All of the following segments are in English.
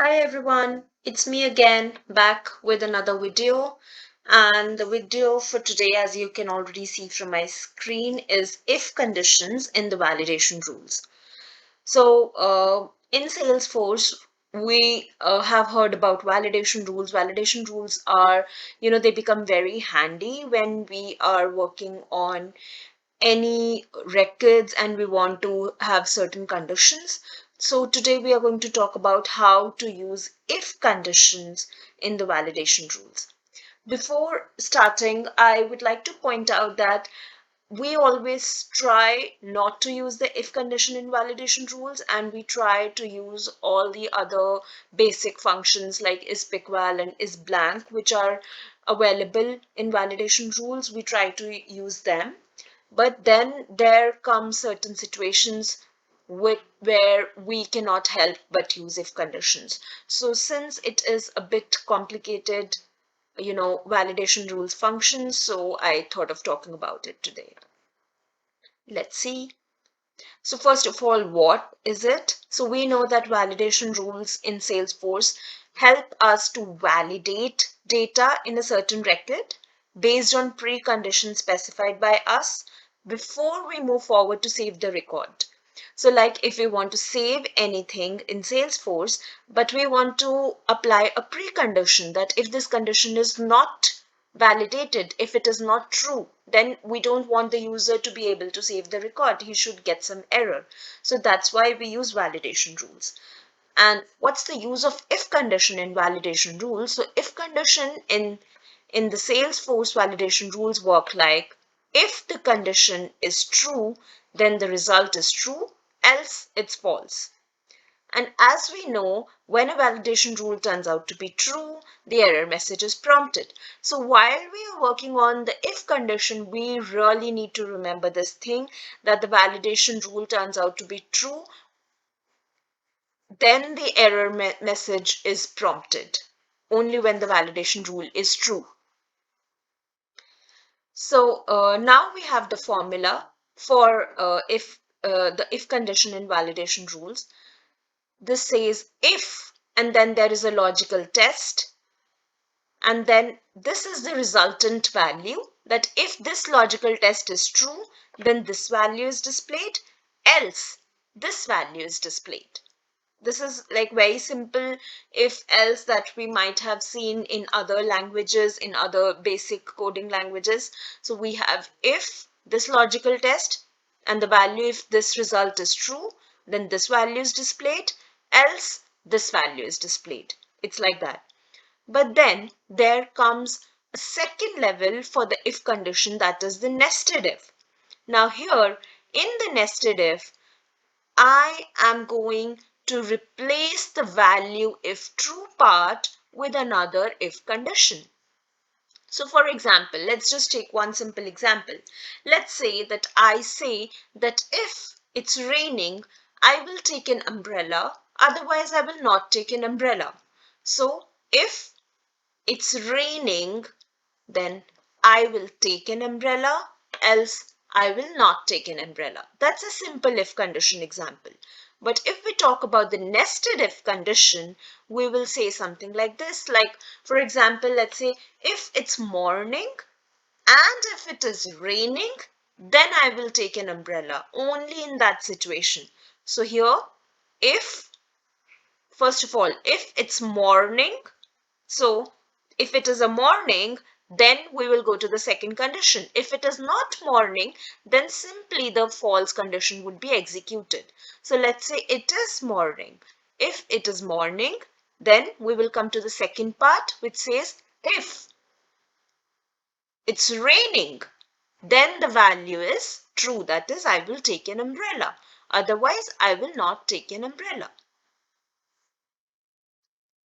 Hi everyone, it's me again, back with another video. And the video for today, as you can already see from my screen, is if conditions in the validation rules. In Salesforce, we have heard about validation rules. Validation rules are, they become very handy when we are working on any records and we want to have certain conditions. So today we are going to talk about how to use if conditions in the validation rules. Before starting, I would like to point out that we always try not to use the if condition in validation rules, and we try to use all the other basic functions like is pick val and is blank, which are available in validation rules. We try to use them, but then there come certain situations where we cannot help but use if conditions. So since it is a bit complicated, validation rules functions, so I thought of talking about it today. Let's see. So first of all, what is it? So we know that validation rules in Salesforce help us to validate data in a certain record based on preconditions specified by us before we move forward to save the record. So like if we want to save anything in Salesforce, but we want to apply a precondition that if this condition is not validated, if it is not true, then we don't want the user to be able to save the record. He should get some error. So that's why we use validation rules. And what's the use of if condition in validation rules? So if condition in the Salesforce validation rules work like if the condition is true, then the result is true, else it's false. And as we know, when a validation rule turns out to be true, the error message is prompted. So while we are working on the if condition, we really need to remember this thing that the validation rule turns out to be true, then the error message is prompted only when the validation rule is true. So now we have the formula for the if condition in validation rules. This says if, and then there is a logical test, and then this is the resultant value, that if this logical test is true, then this value is displayed, else this value is displayed. This is like very simple if else that we might have seen in other languages, in other basic coding languages. So we have if this logical test, and the value, if this result is true, then this value is displayed, else this value is displayed. It's like that. But then there comes a second level for the if condition, that is the nested if. Now here in the nested if, I am going to replace the value if true part with another if condition. So for example, let's just take one simple example. Let's say that I say that if it's raining, I will take an umbrella, otherwise I will not take an umbrella. So if it's raining, then I will take an umbrella, else I will not take an umbrella. That's a simple if condition example. But if we talk about the nested if condition, we will say something like this. Like, for example, let's say if it's morning and if it is raining, then I will take an umbrella only in that situation. So here, if, first of all, if it's morning, so if it is a morning, then we will go to the second condition. If it is not morning, then simply the false condition would be executed. So let's say it is morning. If it is morning, then we will come to the second part, which says if it's raining, then the value is true. That is, I will take an umbrella. Otherwise, I will not take an umbrella.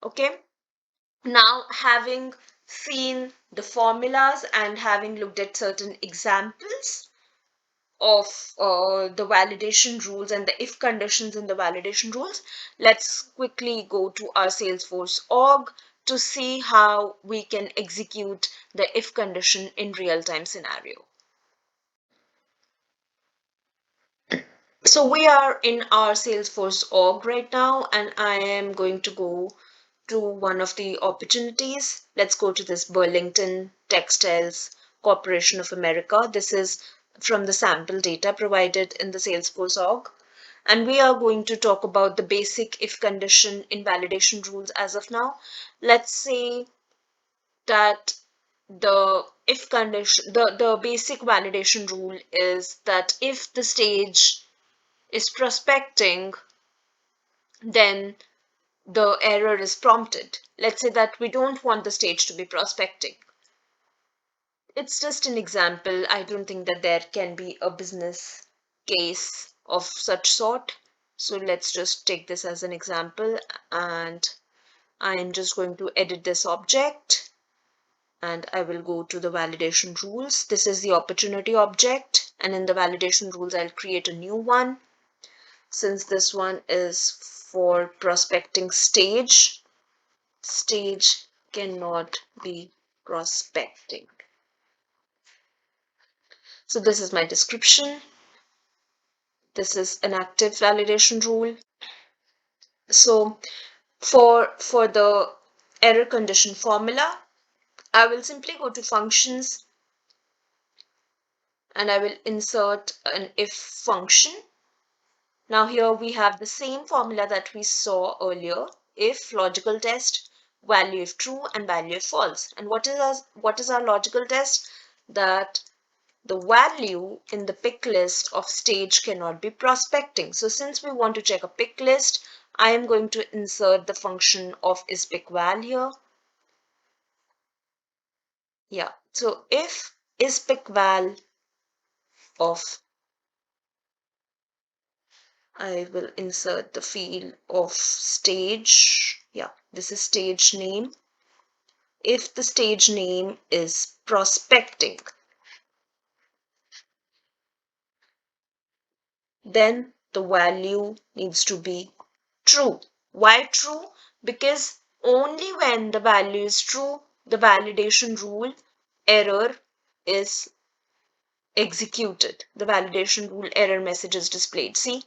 Okay. Now, having seen the formulas and having looked at certain examples of the validation rules and the if conditions in the validation rules, let's quickly go to our Salesforce org to see how we can execute the if condition in real-time scenario. So we are in our Salesforce org right now, and I am going to go to one of the opportunities. Let's go to this Burlington Textiles Corporation of America. This is from the sample data provided in the Salesforce org. And we are going to talk about the basic if condition invalidation rules as of now. Let's say that the if condition, the basic validation rule is that if the stage is prospecting, then the error is prompted. Let's say that we don't want the stage to be prospecting. It's just an example. I don't think that there can be a business case of such sort. So let's just take this as an example, and I am just going to edit this object, and I will go to the validation rules. This is the opportunity object, and in the validation rules, I'll create a new one. Since this one is for prospecting stage, stage cannot be prospecting. So this is my description. This is an active validation rule. So for the error condition formula, I will simply go to functions and I will insert an if function. Now here we have the same formula that we saw earlier: if logical test, value if true, and value if false. And what is our logical test? That the value in the pick list of stage cannot be prospecting. So since we want to check a pick list, I am going to insert the function of isPickVal here. Yeah, so if isPickVal of, I will insert the field of stage. Yeah, this is stage name. If the stage name is prospecting, then the value needs to be true. Why true? Because only when the value is true, the validation rule error is executed. The validation rule error message is displayed. See,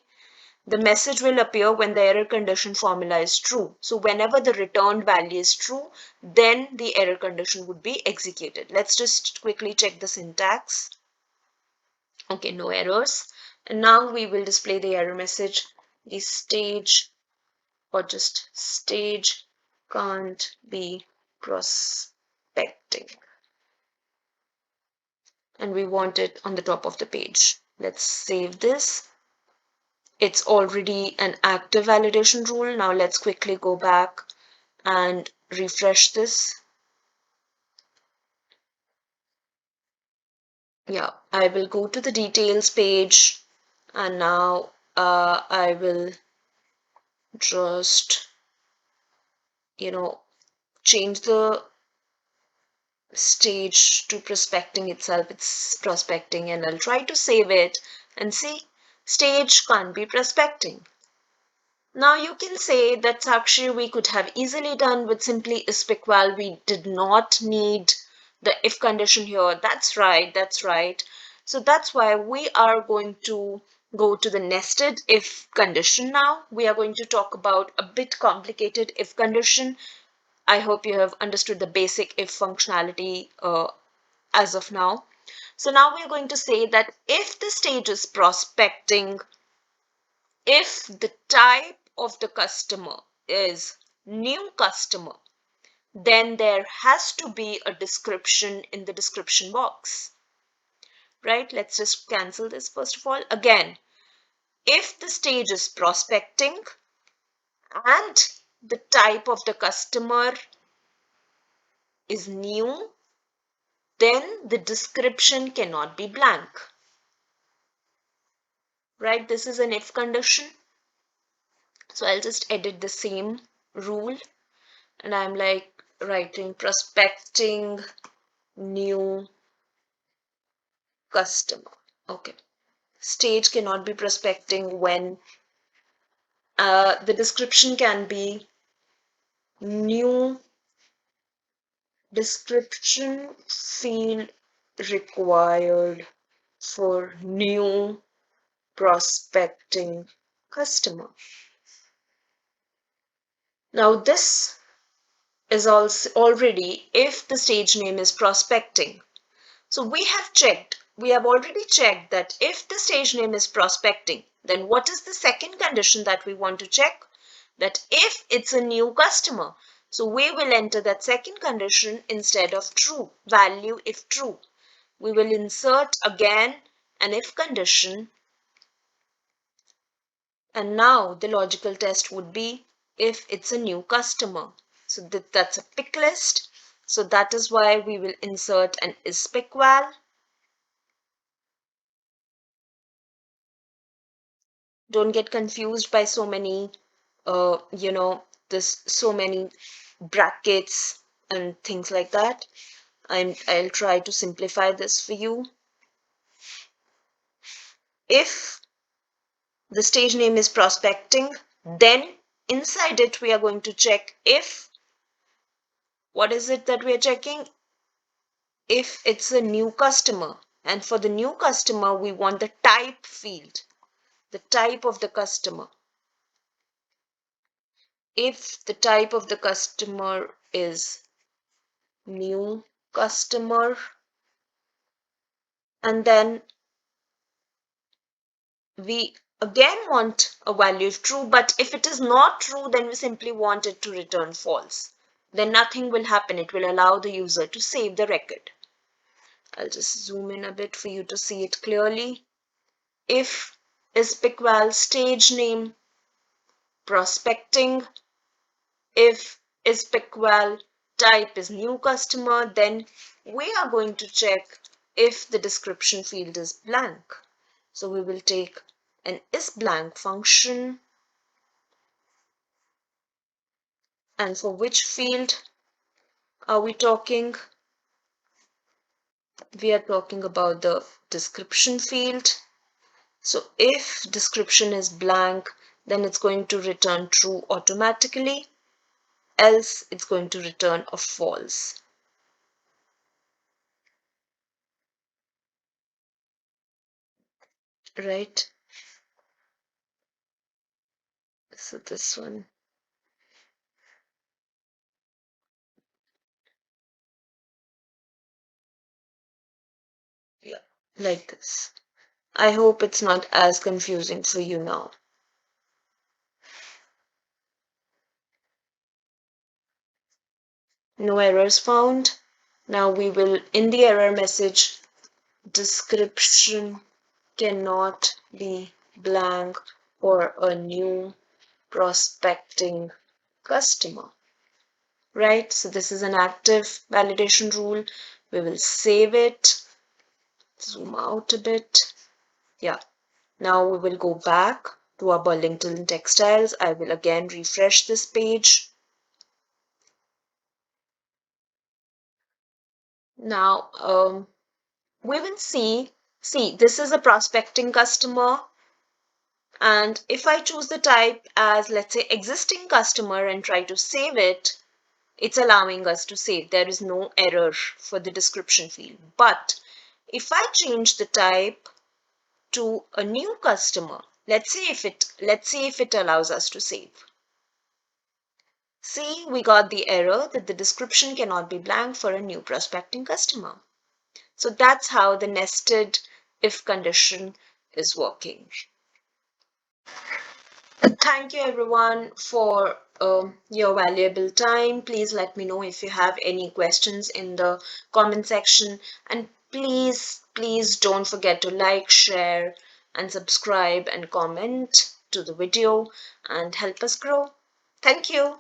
the message will appear when the error condition formula is true. So whenever the returned value is true, then the error condition would be executed. Let's just quickly check the syntax. Okay, no errors. And now we will display the error message. The stage, or just stage, can't be prospecting. And we want it on the top of the page. Let's save this. It's already an active validation rule. Now let's quickly go back and refresh this. Yeah, I will go to the details page, and now I will just, change the stage to prospecting itself. It's prospecting, and I'll try to save it and see, stage can't be prospecting. Now you can say that Sakshi, we could have easily done with simply isPickVal. We did not need the if condition here. That's right, that's right. So that's why we are going to go to the nested if condition now. We are going to talk about a bit complicated if condition. I hope you have understood the basic if functionality as of now. So now we are going to say that if the stage is prospecting, if the type of the customer is new customer, then there has to be a description in the description box, right? Let's just cancel this first of all. Again, if the stage is prospecting and the type of the customer is new, then the description cannot be blank, right? This is an if condition. So I'll just edit the same rule, and I'm like writing prospecting new customer. Okay. Stage cannot be prospecting when the description can be new description field required for new prospecting customer. Now this is also already if the stage name is prospecting. So we have already checked that if the stage name is prospecting, then what is the second condition that we want to check? That if it's a new customer. So we will enter that second condition instead of true, value if true. We will insert again an if condition, and now the logical test would be if it's a new customer. So that's a pick list. So that is why we will insert an is pick val. Don't get confused by so many, this so many brackets and things like that. I'll try to simplify this for you. If the stage name is prospecting, then inside it we are going to check if, what is it that we are checking? If it's a new customer. And for the new customer, we want the type field, the type of the customer. If the type of the customer is new customer, and then we again want a value of true, but if it is not true, then we simply want it to return false. Then nothing will happen. It will allow the user to save the record. I'll just zoom in a bit for you to see it clearly. If is pickval stage name prospecting, if is pickval type is new customer, then we are going to check if the description field is blank. So we will take an isBlank function, and for which field are we talking? We are talking about the description field. So if description is blank, then it's going to return true automatically, else it's going to return a false. Right? So this one. Yeah, like this. I hope it's not as confusing for you now. No errors found. Now we will, in the error message, description cannot be blank for a new prospecting customer. Right? So this is an active validation rule. We will save it, zoom out a bit. Yeah. Now we will go back to our Burlington Textiles. I will again refresh this page. Now we will see, this is a prospecting customer. And if I choose the type as, let's say, existing customer and try to save it, it's allowing us to save. There is no error for the description field. But if I change the type to a new customer, let's see if it allows us to save. See, we got the error that the description cannot be blank for a new prospecting customer. So that's how the nested if condition is working. Thank you everyone for your valuable time. Please let me know if you have any questions in the comment section, and please don't forget to like, share and subscribe and comment to the video and help us grow. Thank you.